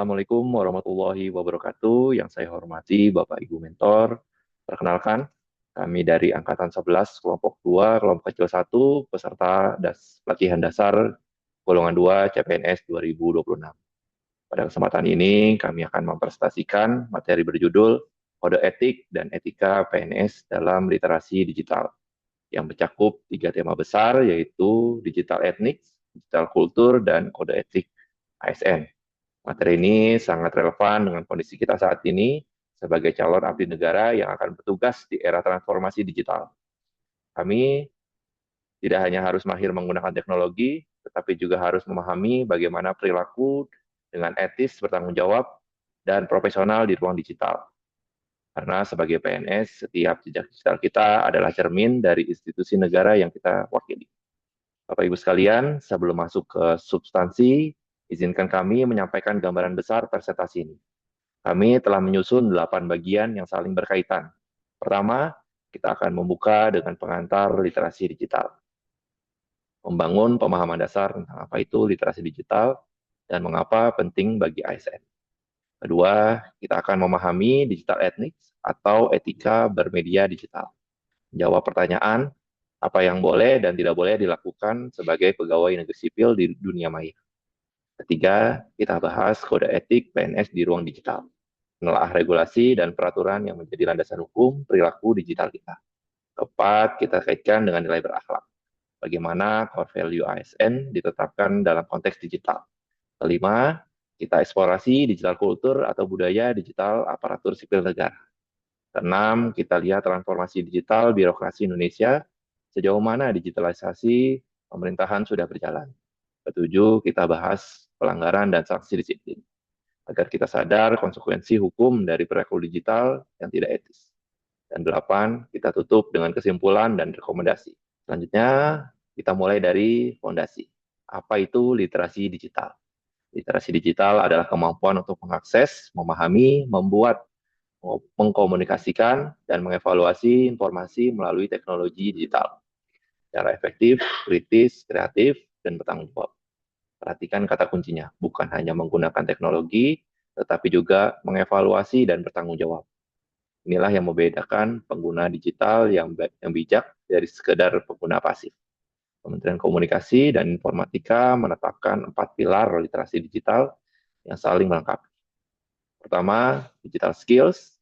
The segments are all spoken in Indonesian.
Assalamualaikum warahmatullahi wabarakatuh. Yang saya hormati Bapak Ibu Mentor. Perkenalkan, kami dari Angkatan 11, kelompok 2, kelompok kecil 1, peserta pelatihan dasar golongan 2 CPNS 2026. Pada kesempatan ini, kami akan mempresentasikan materi berjudul Kode Etik dan Etika PNS dalam Literasi Digital, yang mencakup 3 tema besar, yaitu digital etnik, digital kultur, dan kode etik ASN. Materi ini sangat relevan dengan kondisi kita saat ini sebagai calon abdi negara yang akan bertugas di era transformasi digital. Kami tidak hanya harus mahir menggunakan teknologi, tetapi juga harus memahami bagaimana perilaku dengan etis, bertanggung jawab, dan profesional di ruang digital. Karena sebagai PNS, setiap jejak digital kita adalah cermin dari institusi negara yang kita wakili. Bapak Ibu sekalian, sebelum masuk ke substansi, izinkan kami menyampaikan gambaran besar presentasi ini. Kami telah menyusun 8 bagian yang saling berkaitan. Pertama, kita akan membuka dengan pengantar literasi digital. Membangun pemahaman dasar tentang apa itu literasi digital dan mengapa penting bagi ASN. Kedua, kita akan memahami digital ethics atau etika bermedia digital. Menjawab pertanyaan, apa yang boleh dan tidak boleh dilakukan sebagai pegawai negeri sipil di dunia maya. Ketiga, kita bahas kode etik PNS di ruang digital. Menelaah regulasi dan peraturan yang menjadi landasan hukum perilaku digital kita. Keempat, kita kaitkan dengan nilai berakhlak. Bagaimana core value ASN ditetapkan dalam konteks digital. Kelima, kita eksplorasi digital kultur atau budaya digital aparatur sipil negara. Keenam, kita lihat transformasi digital birokrasi Indonesia, sejauh mana digitalisasi pemerintahan sudah berjalan. Ketujuh, kita bahas pelanggaran dan sanksi disiplin, agar kita sadar konsekuensi hukum dari perilaku digital yang tidak etis. Dan delapan, kita tutup dengan kesimpulan dan rekomendasi. Selanjutnya, kita mulai dari fondasi. Apa itu literasi digital? Literasi digital adalah kemampuan untuk mengakses, memahami, membuat, mengkomunikasikan, dan mengevaluasi informasi melalui teknologi digital secara efektif, kritis, kreatif, dan bertanggung jawab. Perhatikan kata kuncinya, bukan hanya menggunakan teknologi, tetapi juga mengevaluasi dan bertanggung jawab. Inilah yang membedakan pengguna digital yang bijak dari sekedar pengguna pasif. Kementerian Komunikasi dan Informatika menetapkan 4 pilar literasi digital yang saling melengkapi. Pertama, digital skills,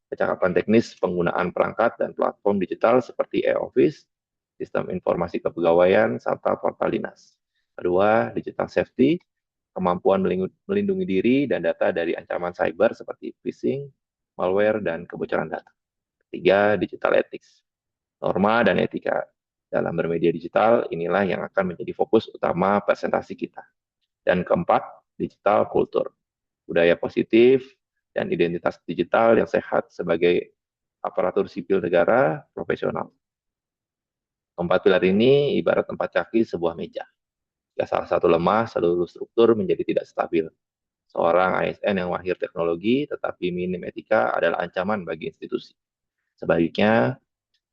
kecakapan teknis penggunaan perangkat dan platform digital seperti e-office, sistem informasi kepegawaian, serta portal dinas. Kedua, digital safety, kemampuan melindungi diri dan data dari ancaman cyber seperti phishing, malware, dan kebocoran data. Ketiga, digital ethics, norma dan etika dalam bermedia digital, inilah yang akan menjadi fokus utama presentasi kita. Dan keempat, digital kultur, budaya positif dan identitas digital yang sehat sebagai aparatur sipil negara profesional. Keempat pilar ini ibarat 4 kaki sebuah meja. Jika salah satu lemah, seluruh struktur menjadi tidak stabil. Seorang ASN yang mahir teknologi tetapi minim etika adalah ancaman bagi institusi. Sebaliknya,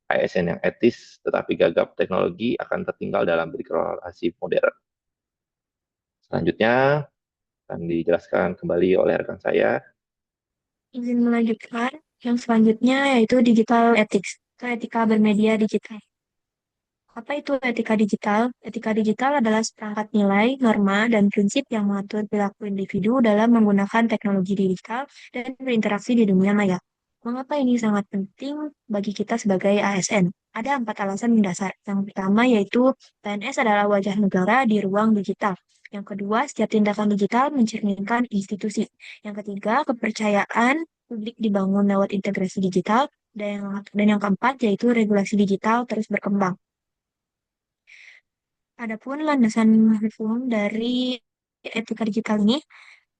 ASN yang etis tetapi gagap teknologi akan tertinggal dalam birokrasi modern. Selanjutnya akan dijelaskan kembali oleh rekan saya. Izin melanjutkan, yang selanjutnya yaitu digital ethics, atau etika bermedia digital. Apa itu etika digital? Etika digital adalah seperangkat nilai, norma, dan prinsip yang mengatur perilaku individu dalam menggunakan teknologi digital dan berinteraksi di dunia maya. Mengapa ini sangat penting bagi kita sebagai ASN? Ada 4 alasan mendasar. Yang pertama yaitu PNS adalah wajah negara di ruang digital. Yang kedua, setiap tindakan digital mencerminkan institusi. Yang ketiga, kepercayaan publik dibangun lewat integrasi digital. Dan yang keempat yaitu regulasi digital terus berkembang. Adapun landasan hukum dari etika digital ini,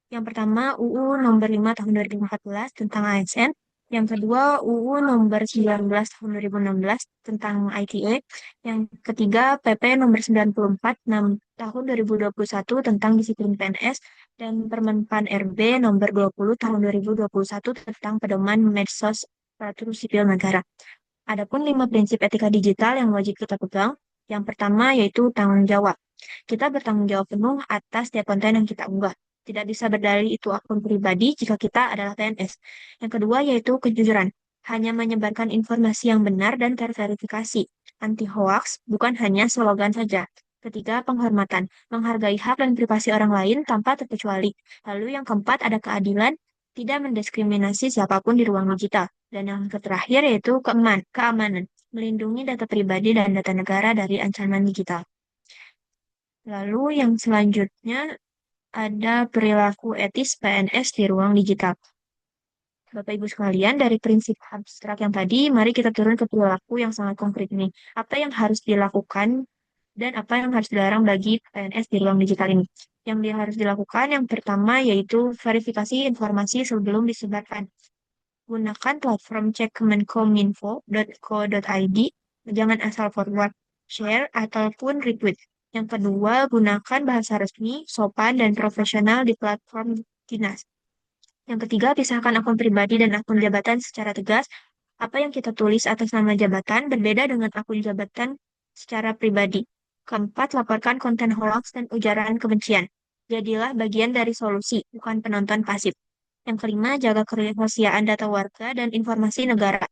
yang pertama UU nomor 5 tahun 2014 tentang ASN, yang kedua UU nomor 19 tahun 2016 tentang ITE, yang ketiga PP nomor 94 6 tahun 2021 tentang disiplin PNS, dan Permen-PAN RB nomor 20 tahun 2021 tentang pedoman medsos aparatur sipil negara. Adapun 5 prinsip etika digital yang wajib kita pegang. Yang pertama yaitu tanggung jawab. Kita bertanggung jawab penuh atas setiap konten yang kita unggah. Tidak bisa berdalih itu akun pribadi jika kita adalah PNS. Yang kedua yaitu kejujuran. Hanya menyebarkan informasi yang benar dan terverifikasi. Anti hoax bukan hanya slogan saja. Ketiga, penghormatan. Menghargai hak dan privasi orang lain tanpa terkecuali. Lalu yang keempat ada keadilan, tidak mendiskriminasi siapapun di ruang digital. Dan yang terakhir yaitu keamanan. Melindungi data pribadi dan data negara dari ancaman digital. Lalu yang selanjutnya ada perilaku etis PNS di ruang digital. Bapak Ibu sekalian, dari prinsip abstrak yang tadi, mari kita turun ke perilaku yang sangat konkret nih. Apa yang harus dilakukan dan apa yang harus dilarang bagi PNS di ruang digital ini. Yang dia harus dilakukan, yang pertama yaitu verifikasi informasi sebelum disebarkan. Gunakan platform cek kemenkominfo.co.id, jangan asal forward, share, ataupun retweet. Yang kedua, gunakan bahasa resmi, sopan, dan profesional di platform dinas. Yang ketiga, pisahkan akun pribadi dan akun jabatan secara tegas. Apa yang kita tulis atas nama jabatan berbeda dengan akun jabatan secara pribadi. Keempat, laporkan konten hoax dan ujaran kebencian. Jadilah bagian dari solusi, bukan penonton pasif. Yang kelima, jaga kerahasiaan data warga dan informasi negara.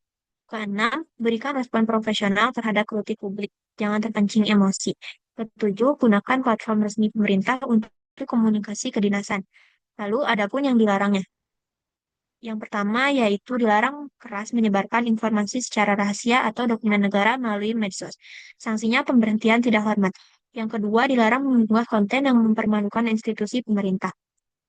Keenam, berikan respon profesional terhadap kritik publik. Jangan terpancing emosi. Ketujuh, gunakan platform resmi pemerintah untuk komunikasi kedinasan. Lalu, adapun yang dilarangnya. Yang pertama yaitu dilarang keras menyebarkan informasi secara rahasia atau dokumen negara melalui medsos. Sanksinya pemberhentian tidak hormat. Yang kedua, dilarang mengunggah konten yang mempermalukan institusi pemerintah.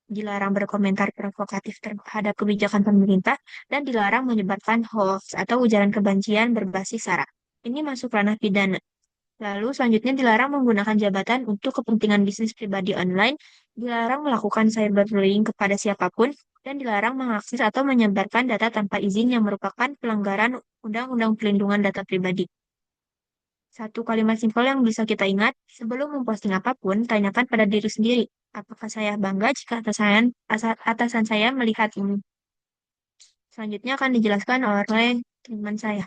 Dilarang berkomentar provokatif terhadap kebijakan pemerintah, dan dilarang menyebarkan hoax atau ujaran kebencian berbasis sara. Ini masuk ranah pidana. Lalu selanjutnya dilarang menggunakan jabatan untuk kepentingan bisnis pribadi online, dilarang melakukan cyberbullying kepada siapapun, dan dilarang mengakses atau menyebarkan data tanpa izin yang merupakan pelanggaran Undang-Undang Perlindungan Data Pribadi. Satu kalimat simpel yang bisa kita ingat, sebelum memposting apapun, tanyakan pada diri sendiri, apakah saya bangga jika atasan saya melihat ini? Selanjutnya akan dijelaskan oleh teman saya.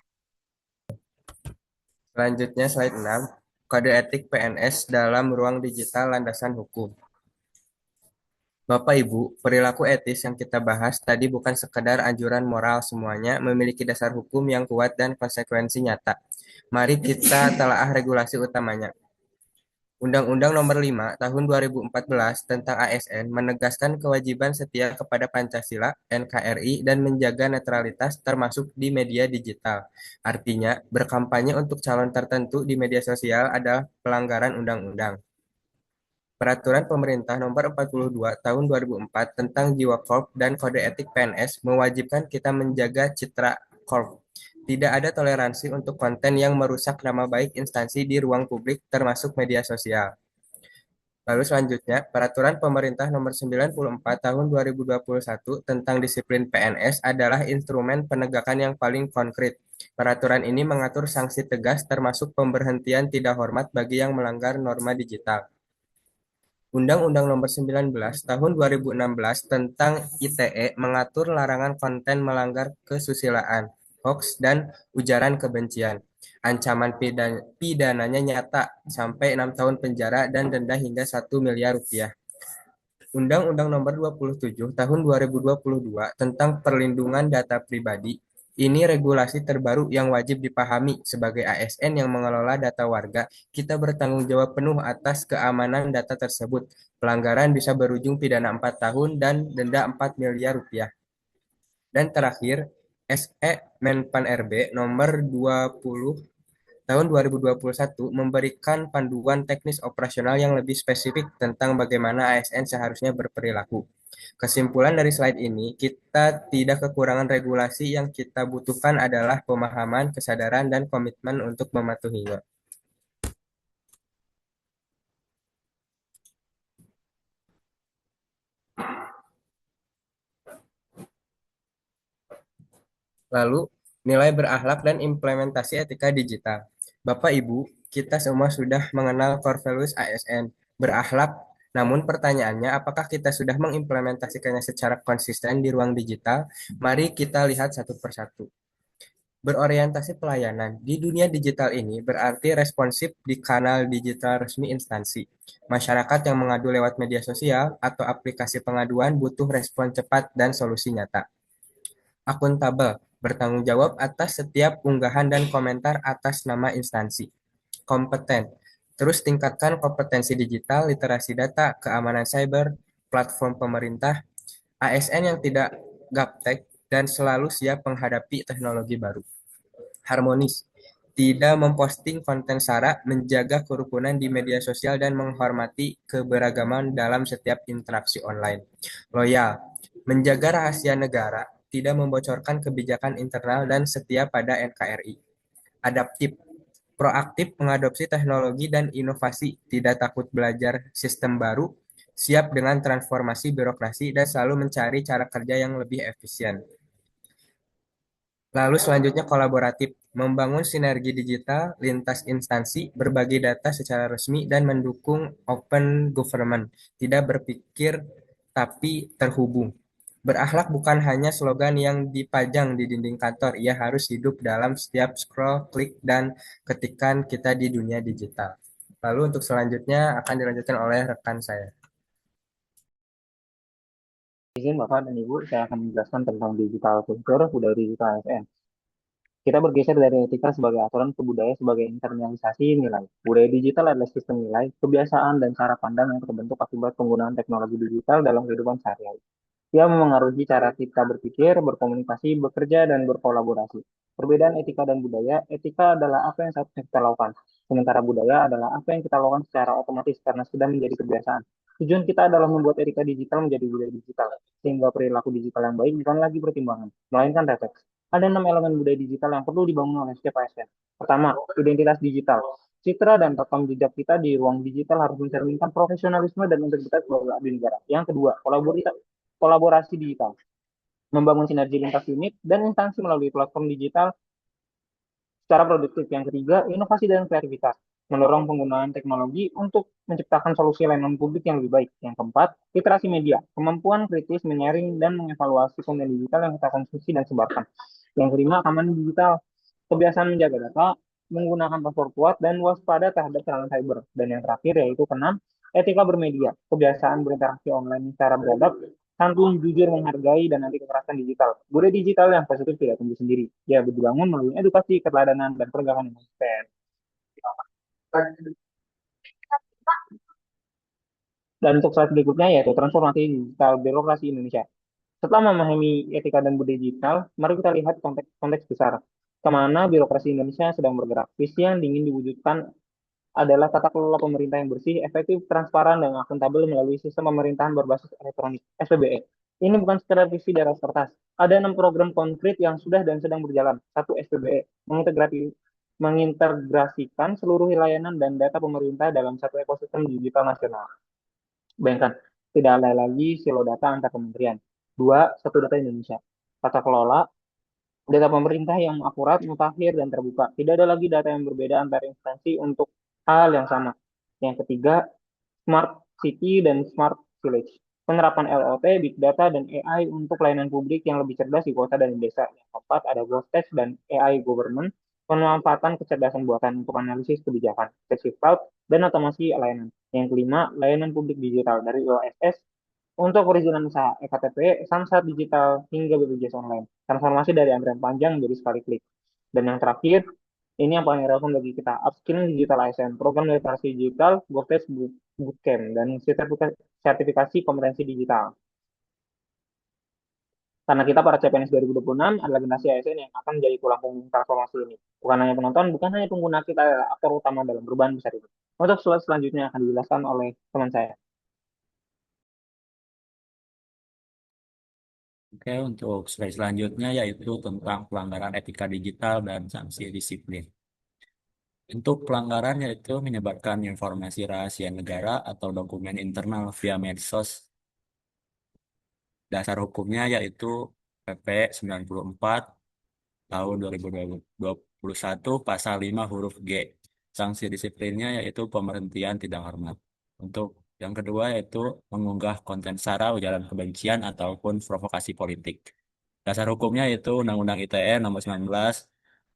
Selanjutnya slide 6, Kode etik PNS dalam ruang digital landasan hukum. Bapak Ibu, perilaku etis yang kita bahas tadi bukan sekedar anjuran moral, semuanya memiliki dasar hukum yang kuat dan konsekuensi nyata. Mari kita telaah regulasi utamanya. Undang-Undang Nomor 5 Tahun 2014 tentang ASN menegaskan kewajiban setia kepada Pancasila, NKRI, dan menjaga netralitas termasuk di media digital. Artinya, berkampanye untuk calon tertentu di media sosial adalah pelanggaran undang-undang. Peraturan Pemerintah Nomor 42 Tahun 2004 tentang Jiwa Korp dan Kode Etik PNS mewajibkan kita menjaga citra Korp. Tidak ada toleransi untuk konten yang merusak nama baik instansi di ruang publik termasuk media sosial. Lalu selanjutnya, Peraturan Pemerintah Nomor 94 Tahun 2021 tentang disiplin PNS adalah instrumen penegakan yang paling konkret. Peraturan ini mengatur sanksi tegas termasuk pemberhentian tidak hormat bagi yang melanggar norma digital. Undang-Undang Nomor 19 Tahun 2016 tentang ITE mengatur larangan konten melanggar kesusilaan, hoax, dan ujaran kebencian. Ancaman pidananya nyata sampai 6 tahun penjara dan denda hingga 1 miliar rupiah. Undang-Undang Nomor 27 Tahun 2022 tentang perlindungan data pribadi. Ini regulasi terbaru yang wajib dipahami sebagai ASN yang mengelola data warga. Kita bertanggung jawab penuh atas keamanan data tersebut. Pelanggaran bisa berujung pidana 4 tahun dan denda 4 miliar rupiah. Dan terakhir, SE Menpan RB nomor 20 tahun 2021 memberikan panduan teknis operasional yang lebih spesifik tentang bagaimana ASN seharusnya berperilaku. Kesimpulan dari slide ini, kita tidak kekurangan regulasi, yang kita butuhkan adalah pemahaman, kesadaran, dan komitmen untuk mematuhinya. Lalu, nilai berakhlak dan implementasi etika digital. Bapak Ibu, kita semua sudah mengenal core values ASN, berakhlak. Namun pertanyaannya, apakah kita sudah mengimplementasikannya secara konsisten di ruang digital? Mari kita lihat satu persatu. Berorientasi pelayanan di dunia digital ini berarti responsif di kanal digital resmi instansi. Masyarakat yang mengadu lewat media sosial atau aplikasi pengaduan butuh respon cepat dan solusi nyata. Akuntabel, bertanggung jawab atas setiap unggahan dan komentar atas nama instansi. Kompeten, terus tingkatkan kompetensi digital, literasi data, keamanan cyber, platform pemerintah, ASN yang tidak gaptek, dan selalu siap menghadapi teknologi baru. Harmonis, tidak memposting konten sara, menjaga kerukunan di media sosial, dan menghormati keberagaman dalam setiap interaksi online. Loyal, menjaga rahasia negara, tidak membocorkan kebijakan internal, dan setia pada NKRI. Adaptif, proaktif mengadopsi teknologi dan inovasi, tidak takut belajar sistem baru, siap dengan transformasi birokrasi, dan selalu mencari cara kerja yang lebih efisien. Lalu selanjutnya kolaboratif, membangun sinergi digital lintas instansi, berbagi data secara resmi, dan mendukung open government, tidak berpikir tapi terhubung. Berakhlak bukan hanya slogan yang dipajang di dinding kantor, ia harus hidup dalam setiap scroll, klik, dan ketikan kita di dunia digital. Lalu untuk selanjutnya akan dilanjutkan oleh rekan saya. Izin Bapak dan Ibu, saya akan menjelaskan tentang digital culture, budaya digital ASN. Kita bergeser dari etika sebagai aturan ke budaya sebagai internalisasi nilai. Budaya digital adalah sistem nilai, kebiasaan, dan cara pandang yang terbentuk akibat penggunaan teknologi digital dalam kehidupan sehari-hari. Ia memengaruhi cara kita berpikir, berkomunikasi, bekerja, dan berkolaborasi. Perbedaan etika dan budaya, etika adalah apa yang seharusnya kita lakukan. Sementara budaya adalah apa yang kita lakukan secara otomatis karena sudah menjadi kebiasaan. Tujuan kita adalah membuat etika digital menjadi budaya digital, sehingga perilaku digital yang baik bukan lagi pertimbangan, melainkan refleks. Ada 6 elemen budaya digital yang perlu dibangun oleh setiap ASN. Pertama, identitas digital. Citra dan rekam jejak kita di ruang digital harus mencerminkan profesionalisme dan integritas sebagai abdi negara. Yang kedua, kolaborasi digital, membangun sinergi lintas unit dan instansi melalui platform digital secara produktif. Yang ketiga, inovasi dan kreativitas, mendorong penggunaan teknologi untuk menciptakan solusi layanan publik yang lebih baik. Yang keempat, literasi media, kemampuan kritis menyaring dan mengevaluasi konten digital yang kita konsumsi dan sebarkan. Yang kelima, keamanan digital, kebiasaan menjaga data, menggunakan password kuat, dan waspada terhadap serangan cyber. Dan yang terakhir yaitu keenam, etika bermedia, kebiasaan berinteraksi online secara beradab, santun, jujur, menghargai, dan anti kekerasan digital. Budaya digital yang positif tidak tumbuh sendiri. Ya, dibangun melalui edukasi, keteladanan, dan penegakan yang konsisten. Dan untuk slide berikutnya yaitu transformasi digital birokrasi Indonesia. Setelah memahami etika dan budaya digital, mari kita lihat konteks besar kemana birokrasi Indonesia sedang bergerak. Visi yang ingin diwujudkan adalah tata kelola pemerintah yang bersih, efektif, transparan, dan akuntabel melalui sistem pemerintahan berbasis elektronik (SPBE). Ini bukan sekedar visi di atas kertas. Ada 6 program konkret yang sudah dan sedang berjalan. Satu, SPBE, mengintegrasikan seluruh layanan dan data pemerintah dalam satu ekosistem digital nasional. Bayangkan, tidak ada lagi silo data antar kementerian. Dua, satu data Indonesia. Tata kelola data pemerintah yang akurat, mutakhir, dan terbuka. Tidak ada lagi data yang berbeda antar instansi untuk hal yang sama. Yang ketiga, smart city dan smart village. Penerapan LOT, big data, dan AI untuk layanan publik yang lebih cerdas di kota dan di desa. Yang keempat, ada GovTech dan AI government. Pemanfaatan kecerdasan buatan untuk analisis kebijakan, safety cloud, dan otomasi layanan. Yang kelima, layanan publik digital dari OSS untuk perizinan usaha, EKTP, Samsat digital, hingga BPJS online. Transformasi dari antrian panjang menjadi sekali klik. Dan yang terakhir, ini yang paling relevan bagi kita, upskilling digital ASN, program literasi digital, GoFest Bootcamp, dan sertifikasi kompetensi digital. Karena kita para CPNS 2026 adalah generasi ASN yang akan menjadi tulang punggung transformasi ini. Bukan hanya penonton, bukan hanya pengguna, kita adalah aktor utama dalam perubahan besar ini. Untuk slide selanjutnya akan dijelaskan oleh teman saya. Oke, untuk slide selanjutnya yaitu tentang pelanggaran etika digital dan sanksi disiplin. Untuk pelanggaran yaitu menyebarkan informasi rahasia negara atau dokumen internal via medsos. Dasar hukumnya yaitu PP 94 tahun 2021 pasal 5 huruf G. Sanksi disiplinnya yaitu pemberhentian tidak hormat. Untuk yang kedua yaitu mengunggah konten sara, ujaran kebencian ataupun provokasi politik. Dasar hukumnya yaitu Undang-Undang ITE nomor 19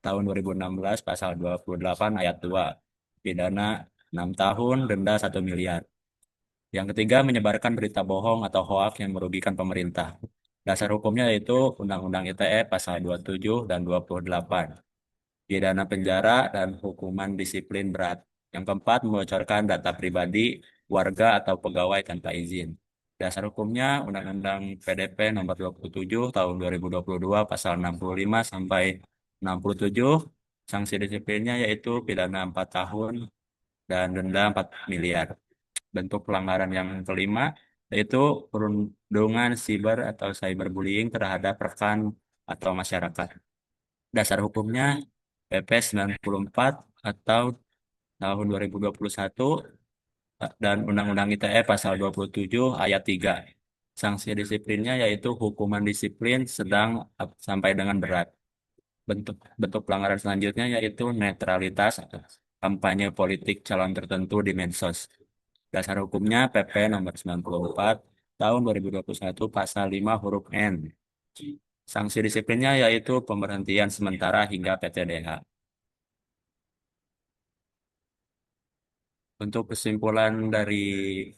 tahun 2016 pasal 28 ayat 2, pidana 6 tahun, denda 1 miliar. Yang ketiga, menyebarkan berita bohong atau hoak yang merugikan pemerintah. Dasar hukumnya yaitu Undang-Undang ITE pasal 27 dan 28, pidana penjara dan hukuman disiplin berat. Yang keempat, membocorkan data pribadi warga atau pegawai tanpa izin. Dasar hukumnya Undang-Undang PDP nomor 27 tahun 2022 pasal 65 sampai 67. Sanksi disiplinnya yaitu pidana 4 tahun dan denda 4 miliar. Bentuk pelanggaran yang kelima yaitu perundungan siber atau cyberbullying terhadap rekan atau masyarakat. Dasar hukumnya PP 94 atau tahun 2021 dan Undang-Undang ITE pasal 27 ayat 3. Sanksi disiplinnya yaitu hukuman disiplin sedang sampai dengan berat. Bentuk bentuk pelanggaran selanjutnya yaitu netralitas atau kampanye politik calon tertentu di medsos. Dasar hukumnya PP nomor 94 tahun 2021 pasal 5 huruf N. Sanksi disiplinnya yaitu pemberhentian sementara hingga PTDH. Untuk kesimpulan dari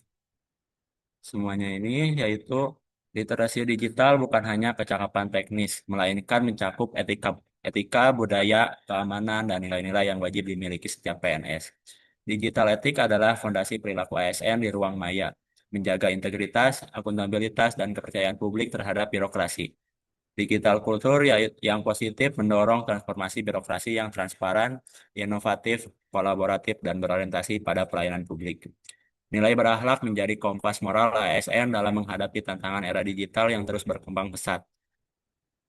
semuanya ini yaitu literasi digital bukan hanya kecakapan teknis, melainkan mencakup etika, budaya, keamanan, dan nilai-nilai yang wajib dimiliki setiap PNS. Digital etik adalah fondasi perilaku ASN di ruang maya, menjaga integritas, akuntabilitas, dan kepercayaan publik terhadap birokrasi. Digital kultur yang positif mendorong transformasi birokrasi yang transparan, inovatif, kolaboratif, dan berorientasi pada pelayanan publik. Nilai berakhlak menjadi kompas moral ASN dalam menghadapi tantangan era digital yang terus berkembang pesat.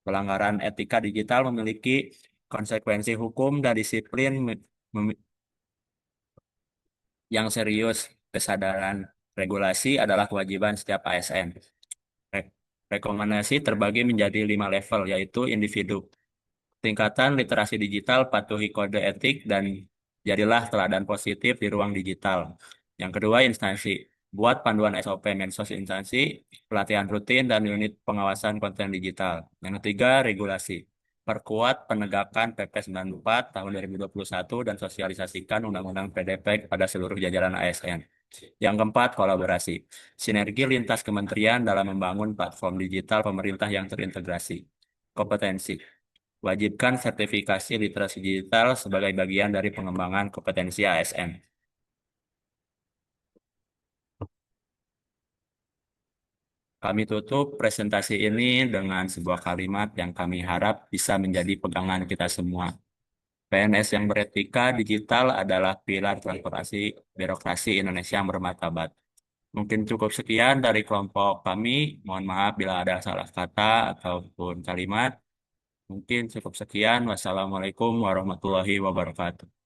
Pelanggaran etika digital memiliki konsekuensi hukum dan disiplin yang serius. Kesadaran regulasi adalah kewajiban setiap ASN. Rekomendasi terbagi menjadi 5 level, yaitu individu. Tingkatan literasi digital, patuhi kode etik, dan jadilah teladan positif di ruang digital. Yang kedua, instansi. Buat panduan SOP Mensos instansi, pelatihan rutin, dan unit pengawasan konten digital. Yang ketiga, regulasi. Perkuat penegakan PP 94 tahun 2021 dan sosialisasikan Undang-Undang PDP pada seluruh jajaran ASN. Yang keempat, kolaborasi. Sinergi lintas kementerian dalam membangun platform digital pemerintah yang terintegrasi. Kompetensi. Wajibkan sertifikasi literasi digital sebagai bagian dari pengembangan kompetensi ASN. Kami tutup presentasi ini dengan sebuah kalimat yang kami harap bisa menjadi pegangan kita semua. PNS yang beretika digital adalah pilar transformasi birokrasi Indonesia yang bermartabat. Mungkin cukup sekian dari kelompok kami. Mohon maaf bila ada salah kata ataupun kalimat. Mungkin cukup sekian. Wassalamualaikum warahmatullahi wabarakatuh.